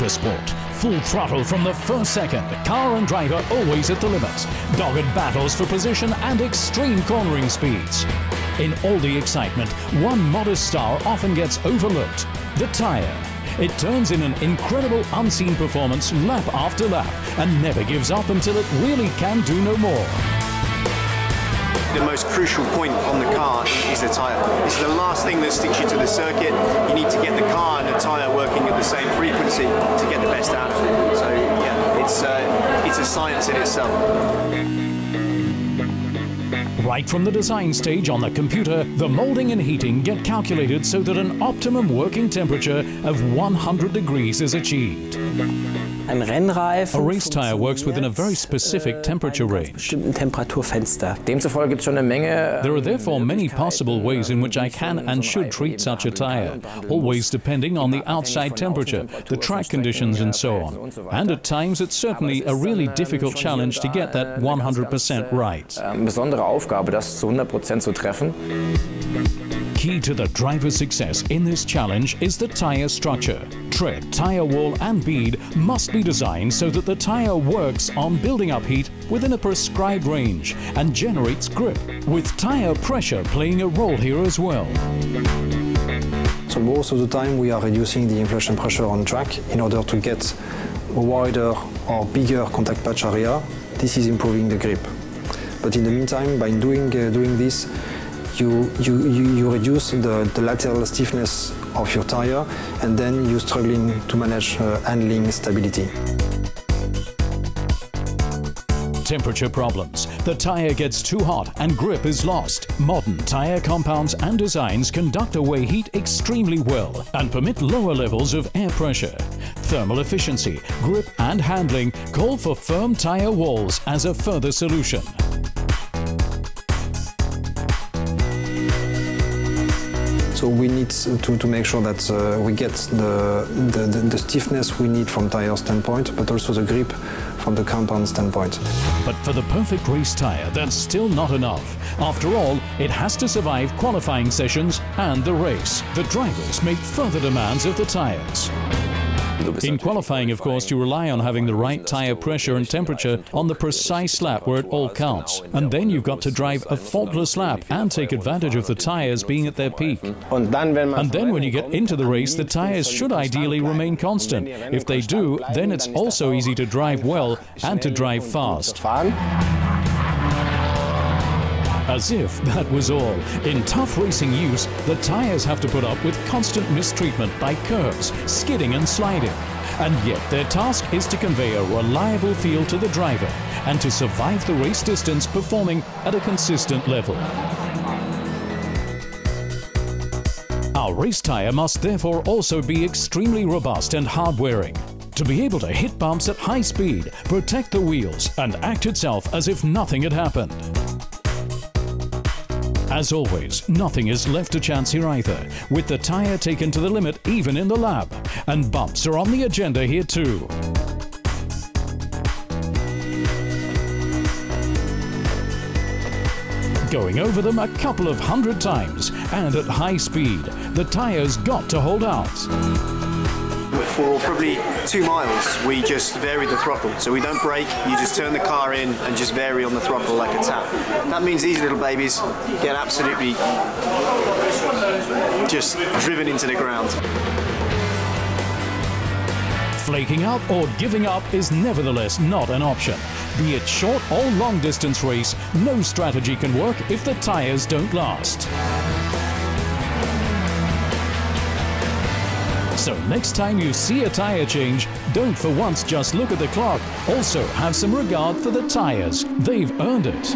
motorsport. Full throttle from the first second, car and driver always at the limits. Dogged battles for position and extreme cornering speeds. In all the excitement, one modest star often gets overlooked: the tyre. It turns in an incredible unseen performance lap after lap and never gives up until it really can do no more. The most crucial point on the car is the tyre. It's the last thing that sticks you to the circuit. You need to get the car and the tyre working at the same frequency to get the best out of it. So yeah, it's a science in itself. Right from the design stage on the computer, the molding and heating get calculated so that an optimum working temperature of 100 degrees is achieved. A race tire works within a very specific temperature range. There are therefore many possible ways in which I can and should treat such a tire, always depending on the outside temperature, the track conditions and so on. And at times it's certainly a really difficult challenge to get that 100% right. Key to the driver's success in this challenge is the tyre structure. Tread, tyre wall and bead must be designed so that the tyre works on building up heat within a prescribed range and generates grip, with tyre pressure playing a role here as well. So most of the time we are reducing the inflation pressure on track in order to get a wider or bigger contact patch area. This is improving the grip. But in the meantime, by doing this, you reduce the lateral stiffness of your tire, and then you're struggling to manage handling stability. Temperature problems. The tire gets too hot and grip is lost. Modern tire compounds and designs conduct away heat extremely well and permit lower levels of air pressure. Thermal efficiency, grip and handling call for firm tire walls as a further solution. So we need to make sure that we get the stiffness we need from tire standpoint, but also the grip from the compound standpoint. But for the perfect race tire, that's still not enough. After all, it has to survive qualifying sessions and the race. The drivers make further demands of the tires. In qualifying, of course, you rely on having the right tire pressure and temperature on the precise lap where it all counts. And then you've got to drive a faultless lap and take advantage of the tires being at their peak. And then when you get into the race, the tires should ideally remain constant. If they do, then it's also easy to drive well and to drive fast. As if that was all. In tough racing use, the tires have to put up with constant mistreatment by curves, skidding and sliding. And yet their task is to convey a reliable feel to the driver and to survive the race distance performing at a consistent level. Our race tire must therefore also be extremely robust and hard-wearing, to be able to hit bumps at high speed, protect the wheels and act itself as if nothing had happened. As always, nothing is left to chance here either, with the tyre taken to the limit even in the lab, and bumps are on the agenda here too. Going over them a couple of hundred times, and at high speed, the tyre's got to hold out. For probably 2 miles, we just vary the throttle. So we don't brake, you just turn the car in and just vary on the throttle like a tap. That means these little babies get absolutely just driven into the ground. Flaking out or giving up is nevertheless not an option. Be it short or long distance race, no strategy can work if the tyres don't last. So next time you see a tyre change, don't for once just look at the clock. Also have some regard for the tyres. They've earned it.